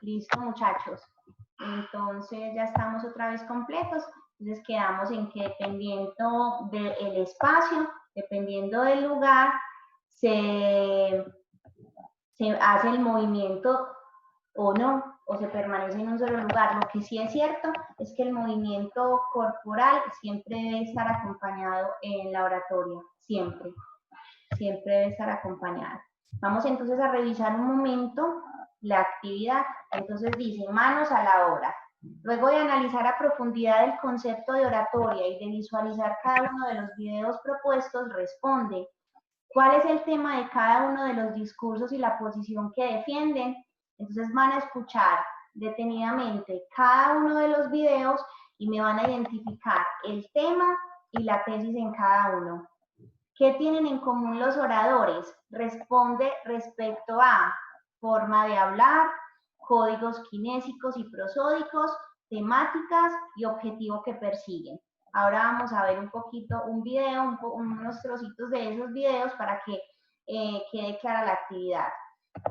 Listo, muchachos. Entonces ya estamos otra vez completos. Entonces quedamos en que dependiendo del espacio, dependiendo del lugar, se hace el movimiento o no, o se permanece en un solo lugar. Lo que sí es cierto es que el movimiento corporal siempre debe estar acompañado en la oratoria, siempre debe estar acompañado. Vamos entonces a revisar un momento la actividad. Entonces dice, manos a la obra. Luego de analizar a profundidad el concepto de oratoria y de visualizar cada uno de los videos propuestos, responde, ¿cuál es el tema de cada uno de los discursos y la posición que defienden? Entonces van a escuchar detenidamente cada uno de los videos y me van a identificar el tema y la tesis en cada uno. ¿Qué tienen en común los oradores? Responde respecto a forma de hablar, códigos kinésicos y prosódicos, temáticas y objetivo que persiguen. Ahora vamos a ver un poquito, un video, unos trocitos de esos videos para que quede clara la actividad.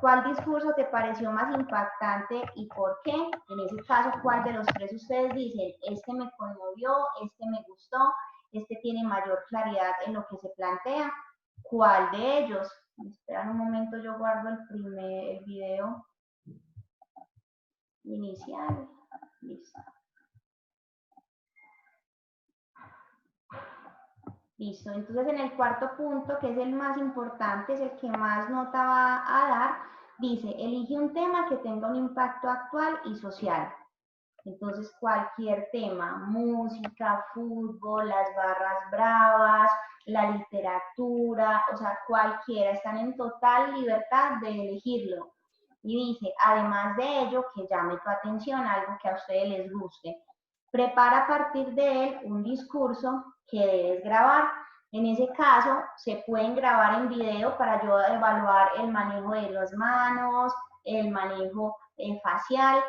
¿Cuál discurso te pareció más impactante y por qué? En ese caso, ¿cuál de los tres ustedes dicen? Este me conmovió, este me gustó, este tiene mayor claridad en lo que se plantea. ¿Cuál de ellos? Esperan un momento, yo guardo el video inicial. Listo. Listo, entonces en el cuarto punto, que es el más importante, es el que más nota va a dar, dice, elige un tema que tenga un impacto actual y social. Entonces cualquier tema, música, fútbol, las barras bravas, la literatura, o sea, cualquiera, están en total libertad de elegirlo. Y dice, además de ello, que llame tu atención, algo que a ustedes les guste. Prepara a partir de él un discurso que debes grabar. En ese caso, se pueden grabar en video para yo evaluar el manejo de las manos, el manejo facial.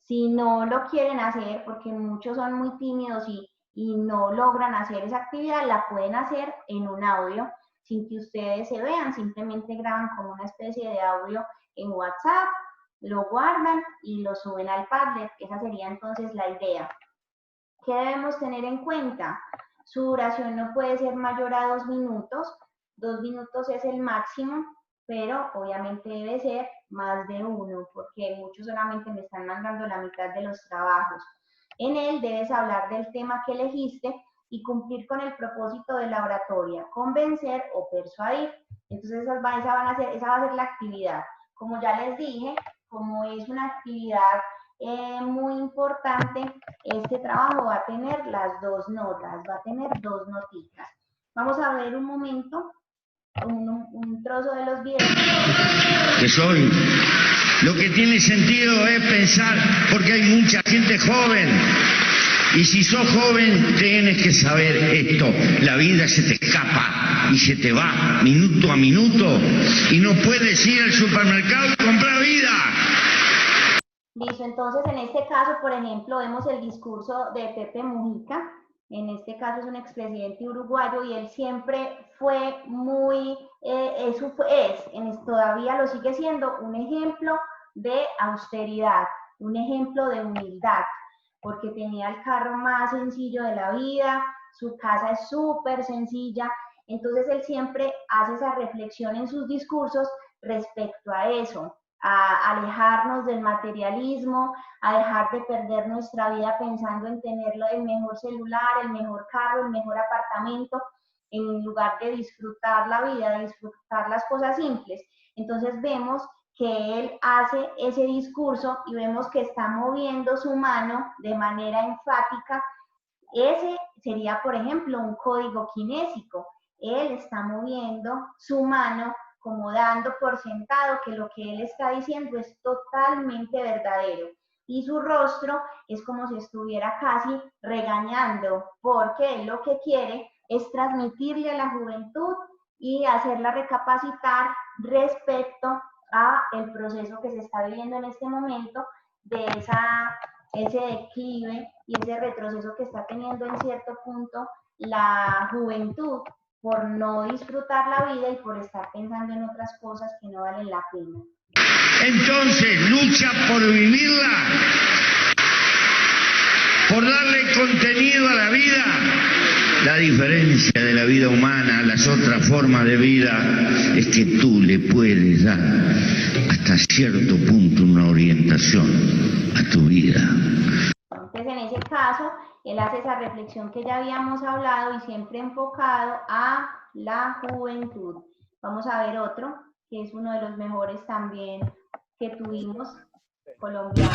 Si no lo quieren hacer, porque muchos son muy tímidos y no logran hacer esa actividad, la pueden hacer en un audio, sin que ustedes se vean, simplemente graban como una especie de audio en WhatsApp, lo guardan y lo suben al Padlet. Esa sería entonces la idea. ¿Qué debemos tener en cuenta? Su duración no puede ser mayor a 2 minutos. 2 minutos es el máximo, pero obviamente debe ser más de uno, porque muchos solamente me están mandando la mitad de los trabajos. En él debes hablar del tema que elegiste y cumplir con el propósito de la oratoria, convencer o persuadir. Entonces esa va a ser la actividad. Como ya les dije, como es una actividad muy importante, este trabajo va a tener las dos notas, va a tener dos notitas. Vamos a ver un momento, un trozo de los videos. Que soy. Lo que tiene sentido es pensar, porque hay mucha gente joven, y si sos joven tienes que saber esto, la vida se te escapa y se te va minuto a minuto, y no puedes ir al supermercado y comprar vida. Listo, entonces en este caso, por ejemplo, vemos el discurso de Pepe Mujica. En este caso es un expresidente uruguayo y él siempre fue muy, todavía lo sigue siendo, un ejemplo de austeridad, un ejemplo de humildad, porque tenía el carro más sencillo de la vida, su casa es súper sencilla, entonces él siempre hace esa reflexión en sus discursos respecto a eso, a alejarnos del materialismo, a dejar de perder nuestra vida pensando en tener el mejor celular, el mejor carro, el mejor apartamento, en lugar de disfrutar la vida, de disfrutar las cosas simples. Entonces vemos que él hace ese discurso y vemos que está moviendo su mano de manera enfática. Ese sería, por ejemplo, un código kinésico. Él está moviendo su mano como dando por sentado que lo que él está diciendo es totalmente verdadero. Y su rostro es como si estuviera casi regañando, porque él lo que quiere es transmitirle a la juventud y hacerla recapacitar respecto a el proceso que se está viviendo en este momento de ese declive y ese retroceso que está teniendo en cierto punto la juventud por no disfrutar la vida y por estar pensando en otras cosas que no valen la pena. Entonces, lucha por vivirla, por darle contenido a la vida. La diferencia de la vida humana a las otras formas de vida es que tú le puedes dar hasta cierto punto una orientación a tu vida. Entonces, en ese caso, él hace esa reflexión que ya habíamos hablado y siempre enfocado a la juventud. Vamos a ver otro, que es uno de los mejores también que tuvimos, colombiano.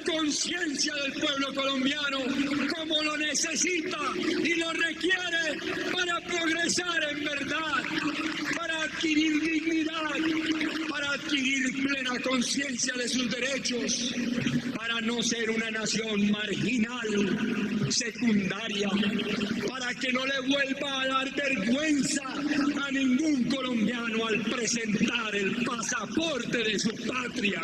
Conciencia del pueblo colombiano como lo necesita y lo requiere para progresar en verdad, para adquirir dignidad, para adquirir plena conciencia de sus derechos, para no ser una nación marginal, secundaria, para que no le vuelva a dar vergüenza a ningún colombiano al presentar el pasaporte de su patria.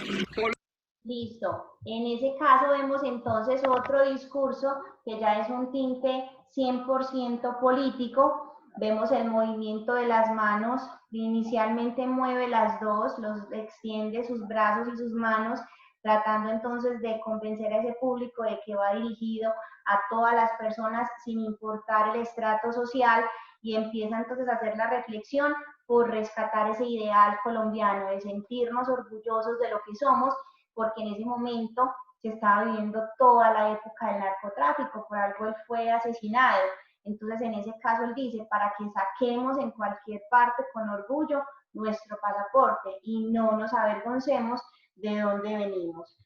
Listo. En ese caso vemos entonces otro discurso que ya es un tinte 100% político. Vemos el movimiento de las manos. Inicialmente mueve las dos, extiende sus brazos y sus manos, tratando entonces de convencer a ese público de que va dirigido a todas las personas sin importar el estrato social, y empieza entonces a hacer la reflexión por rescatar ese ideal colombiano de sentirnos orgullosos de lo que somos, porque en ese momento se estaba viviendo toda la época del narcotráfico, por algo él fue asesinado. Entonces, en ese caso, él dice, para que saquemos en cualquier parte con orgullo nuestro pasaporte y no nos avergoncemos de dónde venimos.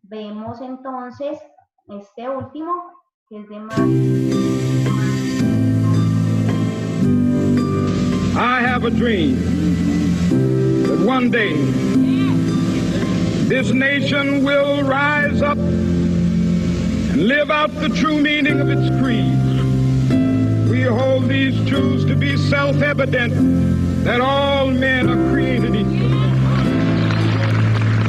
Vemos entonces este último, que es de más... I have a dream that one day this nation will rise up and live out the true meaning of its creed. We hold these truths to be self-evident, that all men are created equal.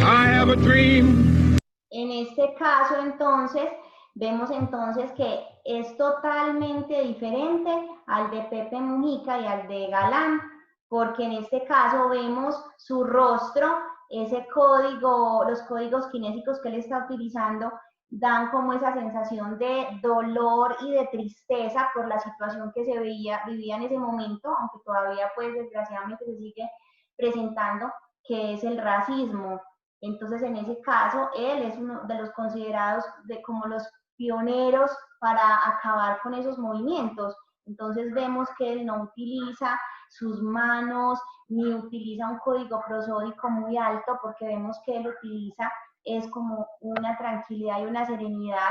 I have a dream. En este caso, entonces, vemos entonces que es totalmente diferente al de Pepe Mujica y al de Galán, porque en este caso vemos su rostro, ese código, los códigos kinésicos que él está utilizando dan como esa sensación de dolor y de tristeza por la situación que se vivía en ese momento, aunque todavía pues desgraciadamente se sigue presentando, que es el racismo. Entonces, en ese caso, él es uno de los considerados como los pioneros para acabar con esos movimientos. Entonces vemos que él no utiliza sus manos ni utiliza un código prosódico muy alto, porque vemos que él utiliza es como una tranquilidad y una serenidad,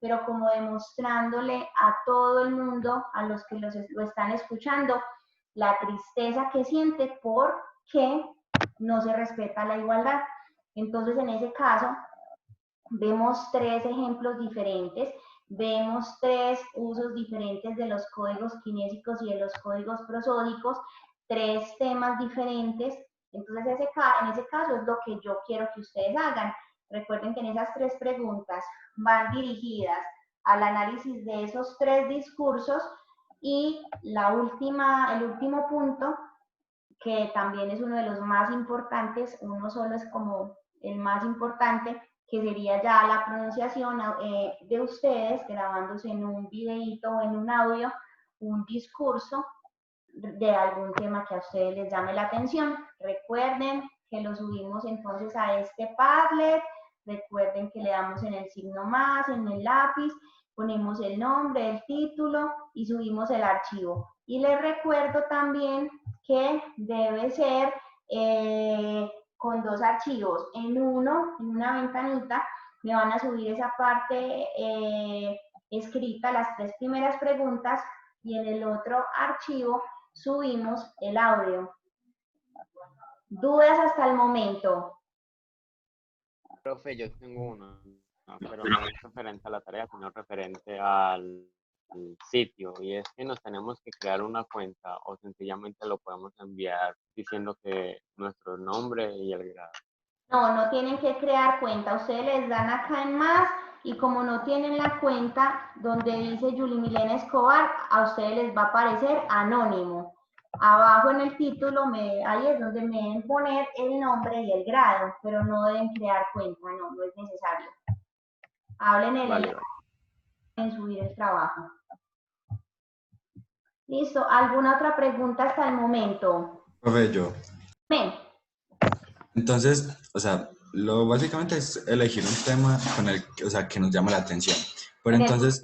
pero como demostrándole a todo el mundo, a los que lo están escuchando, la tristeza que siente porque no se respeta la igualdad. Entonces, en ese caso, vemos tres ejemplos diferentes, vemos tres usos diferentes de los códigos kinésicos y de los códigos prosódicos, tres temas diferentes. Entonces, en ese caso es lo que yo quiero que ustedes hagan. Recuerden que en esas tres preguntas van dirigidas al análisis de esos tres discursos, y el último punto, que también es uno de los más importantes, uno solo es como el más importante, que sería ya la pronunciación de ustedes, grabándose en un videíto o en un audio, un discurso de algún tema que a ustedes les llame la atención. Recuerden que lo subimos entonces a este Padlet, recuerden que le damos en el signo más, en el lápiz, ponemos el nombre, el título y subimos el archivo. Y les recuerdo también que debe ser con dos archivos. En una ventanita, me van a subir esa parte escrita, las tres primeras preguntas, y en el otro archivo subimos el audio. ¿Dudas hasta el momento? Profe, yo tengo una, pero no es referente a la tarea, sino referente al sitio, y es que nos tenemos que crear una cuenta o sencillamente lo podemos enviar diciendo que nuestro nombre y el grado. No tienen que crear cuenta. Ustedes les dan acá en más y como no tienen la cuenta donde dice Yuli Milena Escobar, a ustedes les va a aparecer anónimo. Abajo en el título, ahí es donde me deben poner el nombre y el grado, pero no deben crear cuenta, no es necesario. Hablen en subir el trabajo. Listo, ¿alguna otra pregunta hasta el momento? Profe, yo. Ven. Entonces, o sea, lo básicamente es elegir un tema con el, o sea, que nos llama la atención. Pero entonces,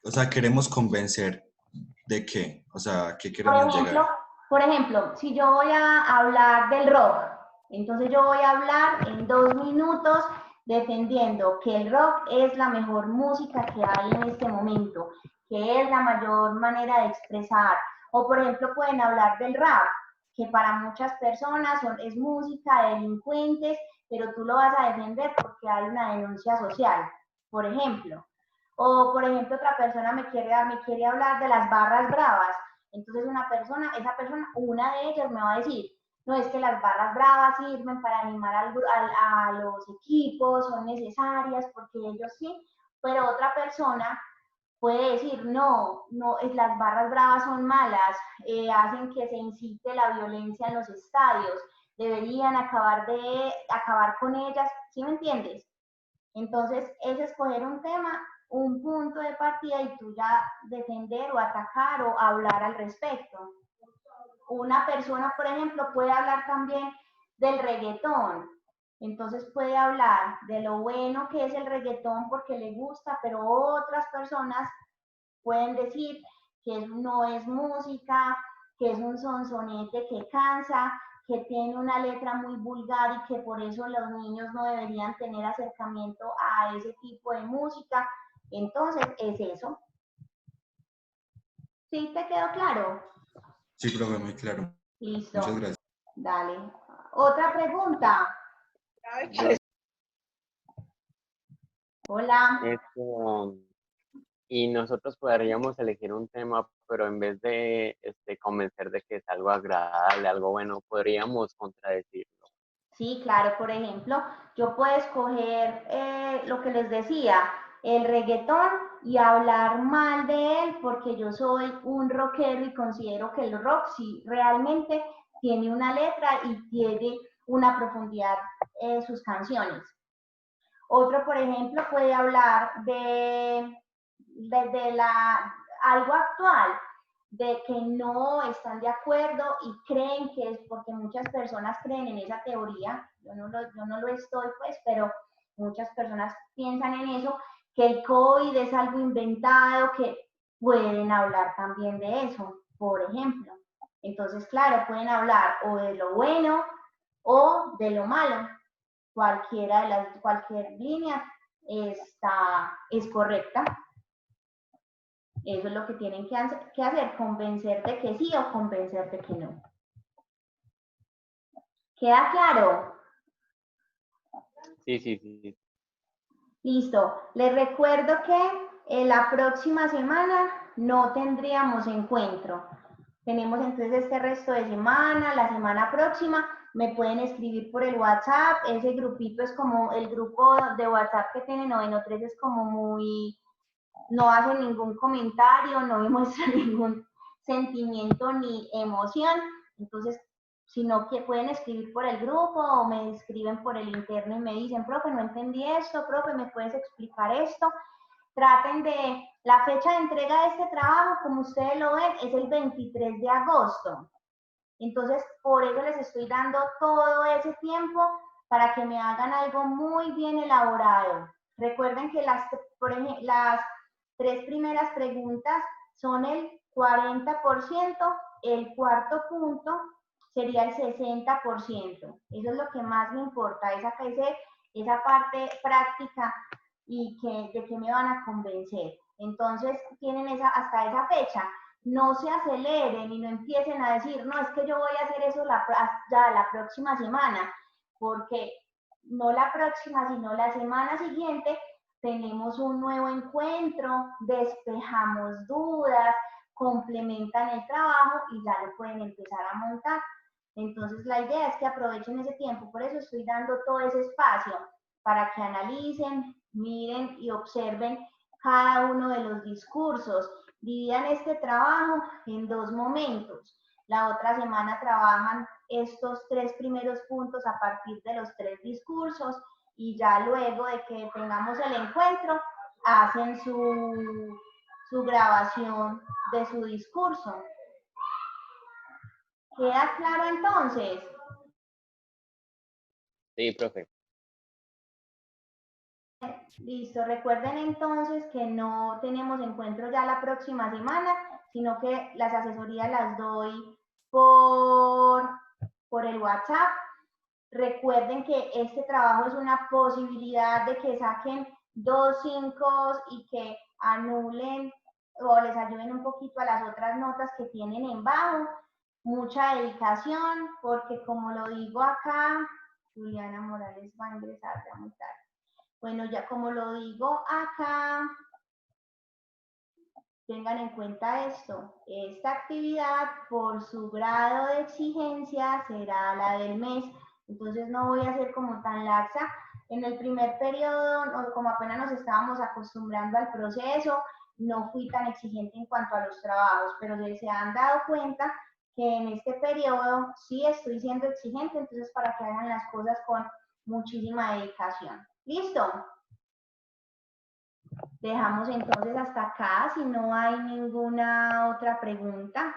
o sea, queremos convencer de qué, o sea, ¿qué queremos llegar? Por ejemplo, si yo voy a hablar del rock, entonces yo voy a hablar en 2 minutos defendiendo que el rock es la mejor música que hay en este momento, que es la mayor manera de expresar. O por ejemplo pueden hablar del rap, que para muchas personas es música de delincuentes, pero tú lo vas a defender porque hay una denuncia social, por ejemplo. O por ejemplo otra persona me quiere hablar de las barras bravas. Entonces una de ellas me va a decir, no, es que las barras bravas sirven para animar a los equipos, son necesarias porque ellos sí, pero otra persona puede decir, no, las barras bravas son malas, hacen que se incite la violencia en los estadios, deberían acabar con ellas, ¿sí me entiendes? Entonces es escoger un tema, un punto de partida y tú ya defender o atacar o hablar al respecto. Una persona, por ejemplo, puede hablar también del reggaetón. Entonces puede hablar de lo bueno que es el reggaetón porque le gusta, pero otras personas pueden decir que no es música, que es un sonsonete que cansa, que tiene una letra muy vulgar y que por eso los niños no deberían tener acercamiento a ese tipo de música. Entonces, es eso. ¿Sí te quedó claro? Sí, profe, muy claro. Listo. Muchas gracias. Dale. ¿Otra pregunta? Hola. Y nosotros podríamos elegir un tema, pero en vez de convencer de que es algo agradable, algo bueno, podríamos contradecirlo. Sí, claro, por ejemplo, yo puedo escoger lo que les decía, el reggaetón y hablar mal de él porque yo soy un rockero y considero que el rock sí realmente tiene una letra y tiene una profundidad en sus canciones. Otro, por ejemplo, puede hablar de algo actual, de que no están de acuerdo y creen que es porque muchas personas creen en esa teoría, yo no lo estoy pues, pero muchas personas piensan en eso, que el COVID es algo inventado, que pueden hablar también de eso, por ejemplo. Entonces, claro, pueden hablar o de lo bueno o de lo malo. Cualquier línea es correcta. Eso es lo que tienen que hacer, convencerte que sí o convencerte que no. ¿Queda claro? Sí. Listo. Les recuerdo que la próxima semana no tendríamos encuentro. Tenemos entonces este resto de semana, la semana próxima. Me pueden escribir por el WhatsApp. Ese grupito es como el grupo de WhatsApp que tiene Noveno 3, es como muy... no hacen ningún comentario, no demuestran ningún sentimiento ni emoción, entonces, sino que pueden escribir por el grupo o me escriben por el interno y me dicen, profe, no entendí esto, profe, ¿me puedes explicar esto? Traten de, la fecha de entrega de este trabajo, como ustedes lo ven, es el 23 de agosto. Entonces, por eso les estoy dando todo ese tiempo para que me hagan algo muy bien elaborado. Recuerden que las 3 primeras preguntas son el 40%, el cuarto punto sería el 60%. Eso es lo que más me importa, esa parte práctica y de que me van a convencer. Entonces, tienen hasta esa fecha. No se aceleren y no empiecen a decir, no, es que yo voy a hacer eso ya la próxima semana, porque no la próxima, sino la semana siguiente tenemos un nuevo encuentro, despejamos dudas, complementan el trabajo y ya lo pueden empezar a montar. Entonces la idea es que aprovechen ese tiempo, por eso estoy dando todo ese espacio para que analicen, miren y observen cada uno de los discursos. Dividan este trabajo en 2 momentos. La otra semana trabajan estos 3 primeros puntos a partir de los 3 discursos y ya luego de que tengamos el encuentro, hacen su grabación de su discurso. ¿Queda claro entonces? Sí, profe. Listo, recuerden entonces que no tenemos encuentro ya la próxima semana, sino que las asesorías las doy por el WhatsApp. Recuerden que este trabajo es una posibilidad de que saquen 2 5 y que anulen o les ayuden un poquito a las otras notas que tienen en bajo. Mucha dedicación, porque como lo digo acá, Juliana Morales va a ingresar ya muy tarde. Bueno, ya como lo digo acá, tengan en cuenta esto. Esta actividad, por su grado de exigencia, será la del mes. Entonces no voy a ser como tan laxa. En el primer periodo, como apenas nos estábamos acostumbrando al proceso, no fui tan exigente en cuanto a los trabajos, pero se han dado cuenta que en este periodo sí estoy siendo exigente, entonces para que hagan las cosas con muchísima dedicación. ¿Listo? Dejamos entonces hasta acá, si no hay ninguna otra pregunta.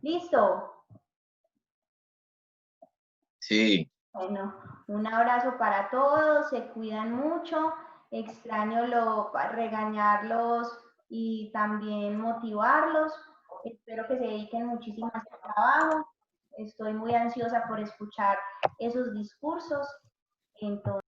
¿Listo? Sí. Bueno, un abrazo para todos, se cuidan mucho, extraño regañarlos y también motivarlos. Espero que se dediquen muchísimo a este trabajo. Estoy muy ansiosa por escuchar esos discursos. Entonces,